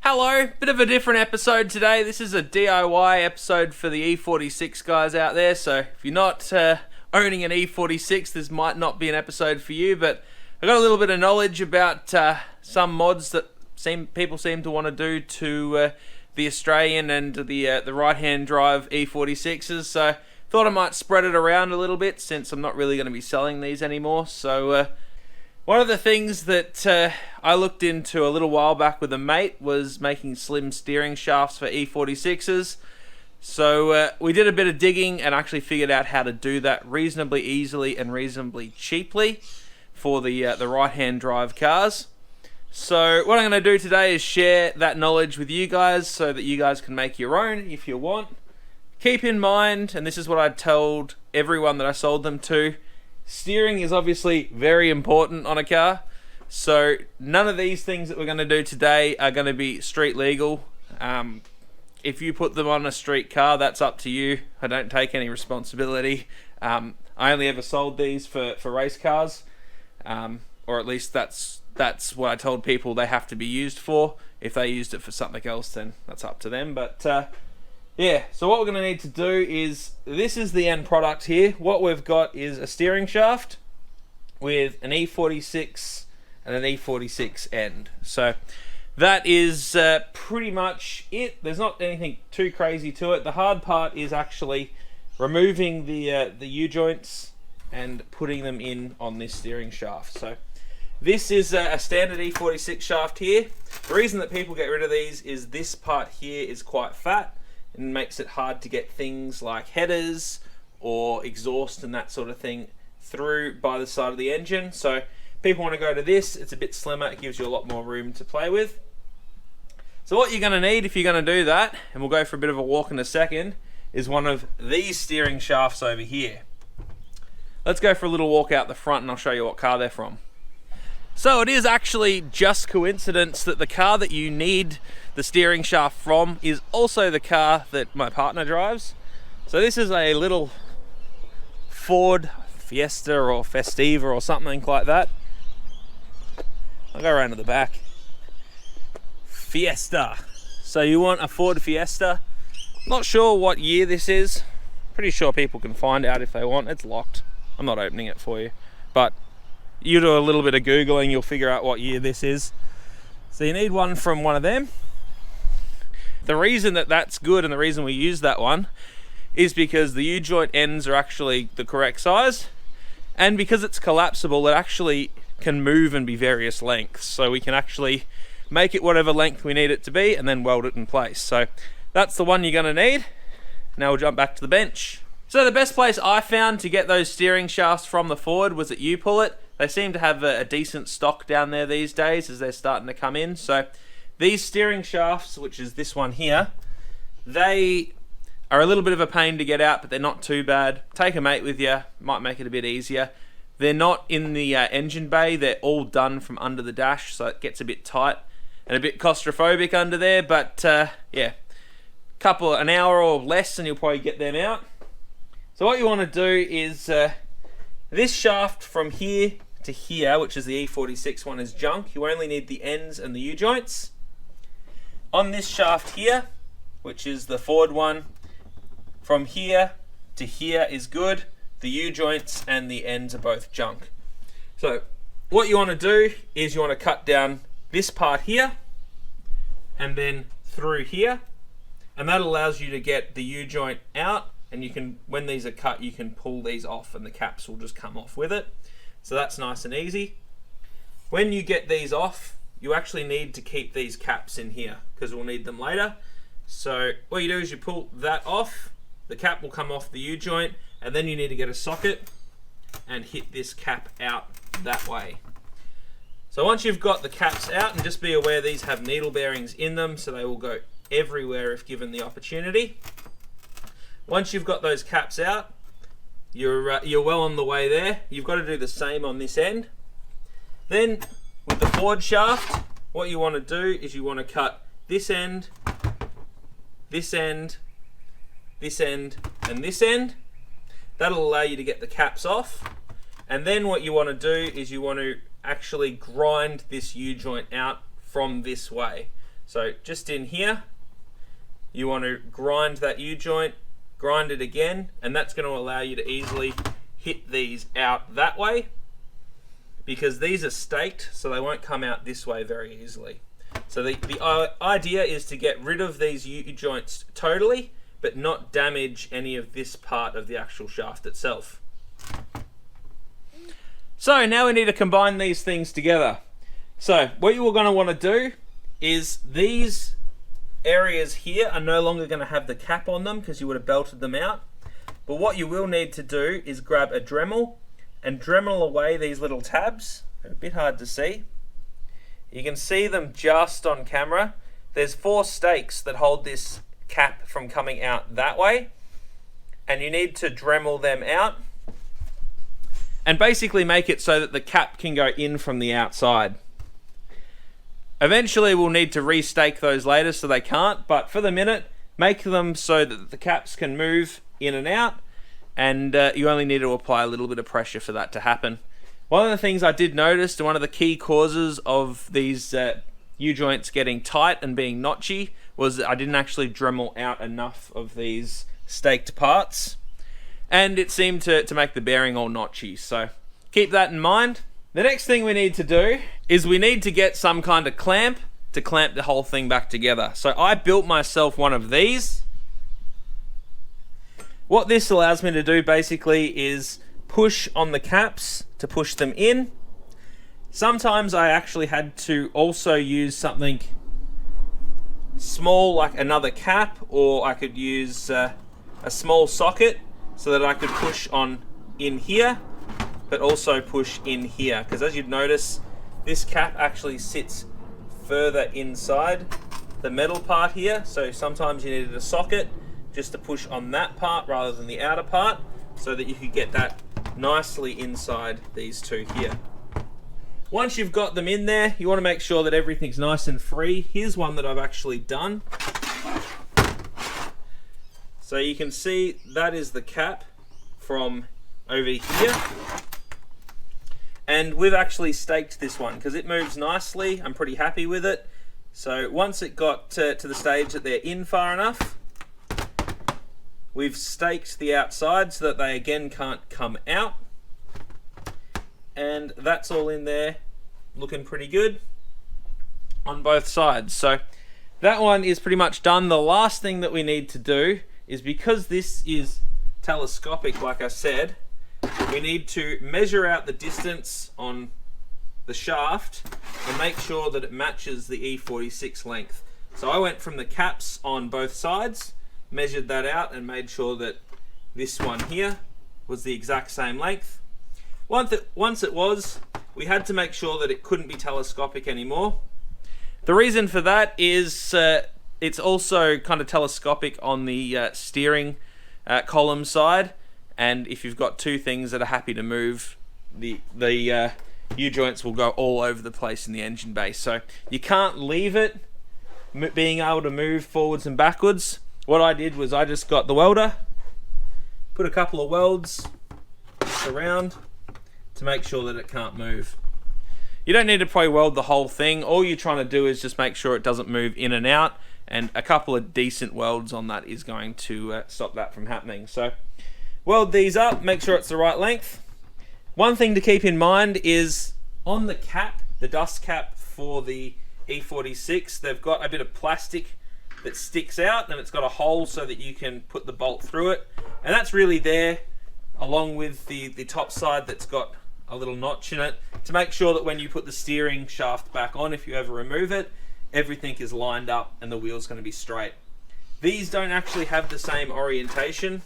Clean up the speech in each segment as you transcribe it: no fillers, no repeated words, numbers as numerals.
Hello, bit of a different episode today. This is a DIY episode for the E46 guys out there, so if you're not owning an E46, this might not be an episode for you, but I got a little bit of knowledge about some mods that people seem to want to do to the Australian and the right-hand drive E46s, so thought I might spread it around a little bit since I'm not really going to be selling these anymore. So one of the things that I looked into a little while back with a mate was making slim steering shafts for E46s. So we did a bit of digging and actually figured out how to do that reasonably easily and reasonably cheaply for the right-hand drive cars. So what I'm going to do today is share that knowledge with you guys so that you guys can make your own if you want. Keep in mind, and this is what I told everyone that I sold them to, steering is obviously very important on a car. So none of these things that we're going to do today are going to be street legal. If you put them on a street car, that's up to you. I don't take any responsibility. I only ever sold these for race cars, or at least that's what I told people they have to be used for. If they used it for something else, then that's up to them. But yeah, so what we're going to need to do is, this is the end product here. What we've got is a steering shaft with an E46 and an E46 end. So that is pretty much it. There's not anything too crazy to it. The hard part is actually removing the U-joints and putting them in on this steering shaft. So this is a standard E46 shaft here. The reason that people get rid of these is this part here is quite fat and makes it hard to get things like headers or exhaust and that sort of thing through by the side of the engine. So people want to go to this. It's a bit slimmer. It gives you a lot more room to play with. So what you're going to need if you're going to do that, and we'll go for a bit of a walk in a second, is one of these steering shafts over here. Let's go for a little walk out the front and I'll show you what car they're from. So it is actually just coincidence that the car that you need the steering shaft from is also the car that my partner drives. So this is a little Ford Fiesta or Festiva or something like that. I'll go around to the back. Fiesta. So you want a Ford Fiesta. Not sure what year this is. Pretty sure people can find out if they want. It's locked. I'm not opening it for you. But you do a little bit of Googling, you'll figure out what year this is. So you need one from one of them. The reason that that's good and the reason we use that one is because the U-joint ends are actually the correct size, and because it's collapsible, it actually can move and be various lengths. So we can actually make it whatever length we need it to be and then weld it in place. So that's the one you're going to need. Now we'll jump back to the bench. So the best place I found to get those steering shafts from the Ford was at U-Pull-It. They seem to have a decent stock down there these days as they're starting to come in. So these steering shafts, which is this one here, they are a little bit of a pain to get out, but they're not too bad. Take a mate with you, might make it a bit easier. They're not in the engine bay, they're all done from under the dash, so it gets a bit tight and a bit claustrophobic under there, but yeah, an hour or less and you'll probably get them out. So what you want to do is, this shaft from here to here, which is the E46 one, is junk. You only need the ends and the U-joints. On this shaft here, which is the Ford one, from here to here is good. The U-joints and the ends are both junk. So what you want to do is you want to cut down this part here and then through here, and that allows you to get the U-joint out, and you can, when these are cut, you can pull these off and the caps will just come off with it. So that's nice and easy. When you get these off, you actually need to keep these caps in here because we'll need them later. So what you do is you pull that off, the cap will come off the U-joint, and then you need to get a socket and hit this cap out that way. So once you've got the caps out, and just be aware these have needle bearings in them, so they will go everywhere if given the opportunity. Once you've got those caps out, you're well on the way there. You've got to do the same on this end. Then with the Ford shaft, what you want to do is you want to cut this end, this end, this end, and this end. That'll allow you to get the caps off. And then what you want to do is you want to actually grind this U-joint out from this way. So just in here, you want to grind that U-joint, grind it again, and that's going to allow you to easily hit these out that way, because these are staked, so they won't come out this way very easily. So the idea is to get rid of these U-joints totally, but not damage any of this part of the actual shaft itself. So now we need to combine these things together. So what you're going to want to do is these areas here are no longer going to have the cap on them because you would have belted them out. But what you will need to do is grab a Dremel and Dremel away these little tabs. They're a bit hard to see. You can see them just on camera. There's 4 stakes that hold this cap from coming out that way, and you need to Dremel them out and basically make it so that the cap can go in from the outside. Eventually we'll need to restake those later so they can't, but for the minute, make them so that the caps can move in and out, and you only need to apply a little bit of pressure for that to happen. One of the things I did notice, and one of the key causes of these U-joints getting tight and being notchy, was that I didn't actually Dremel out enough of these staked parts, and it seemed to make the bearing all notchy, so keep that in mind. The next thing we need to do is we need to get some kind of clamp to clamp the whole thing back together. So I built myself one of these. What this allows me to do basically is push on the caps to push them in. Sometimes I actually had to also use something small like another cap, or I could use a small socket so that I could push on in here, but also push in here, because as you'd notice, this cap actually sits further inside the metal part here, so sometimes you needed a socket just to push on that part rather than the outer part, so that you could get that nicely inside these two here. Once you've got them in there, you want to make sure that everything's nice and free. Here's one that I've actually done. So you can see that is the cap from over here. And we've actually staked this one because it moves nicely. I'm pretty happy with it. So once it got to the stage that they're in far enough, we've staked the outside so that they again can't come out. And that's all in there, looking pretty good on both sides. So that one is pretty much done. The last thing that we need to do is, because this is telescopic, like I said, we need to measure out the distance on the shaft and make sure that it matches the E46 length. So I went from the caps on both sides, measured that out, and made sure that this one here was the exact same length. Once it was, we had to make sure that it couldn't be telescopic anymore. The reason for that is it's also kind of telescopic on the steering column side, and if you've got two things that are happy to move, the U-joints will go all over the place in the engine bay. So you can't leave it being able to move forwards and backwards. What I did was I just got the welder, put a couple of welds around to make sure that it can't move. You don't need to probably weld the whole thing. All you're trying to do is just make sure it doesn't move in and out, and a couple of decent welds on that is going to stop that from happening. So weld these up, make sure it's the right length. One thing to keep in mind is on the cap, the dust cap for the E46, they've got a bit of plastic that sticks out, and it's got a hole so that you can put the bolt through it, and that's really there along with the top side that's got a little notch in it to make sure that when you put the steering shaft back on, if you ever remove it, everything is lined up and the wheel's going to be straight. These don't actually have the same orientation,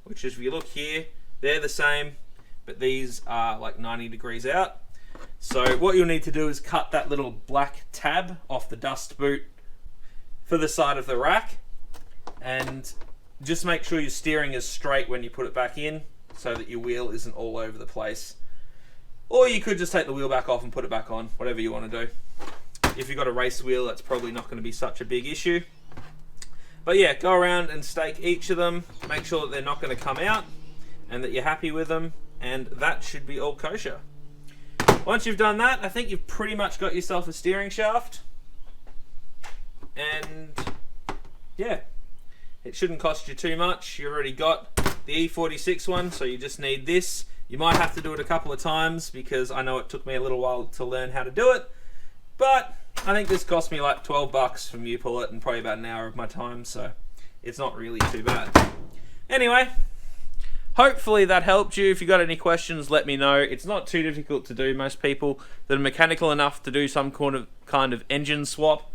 which is, if you look here, they're the same, but these are like 90 degrees out. So what you'll need to do is cut that little black tab off the dust boot for the side of the rack, and just make sure your steering is straight when you put it back in so that your wheel isn't all over the place. Or you could just take the wheel back off and put it back on, whatever you want to do. If you've got a race wheel, that's probably not going to be such a big issue. But yeah, go around and stake each of them, make sure that they're not going to come out and that you're happy with them, and that should be all kosher. Once you've done that, I think you've pretty much got yourself a steering shaft. and yeah, it shouldn't cost you too much. You already got the E46 one, so you just need this. You might have to do it a couple of times because I know it took me a little while to learn how to do it, but I think this cost me like 12 bucks from U-Pull-It and probably about an hour of my time, so it's not really too bad. Anyway, hopefully that helped you. If you got any questions, let me know. It's not too difficult to do. Most people that are mechanical enough to do some kind of engine swap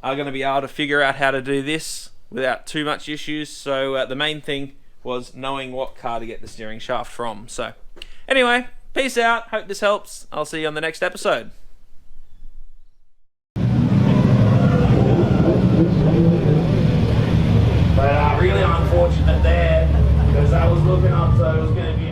are going to be able to figure out how to do this without too much issues. So the main thing was knowing what car to get the steering shaft from. So anyway, peace out. Hope this helps. I'll see you on the next episode. But really unfortunate there, because I was looking up, so it was going to be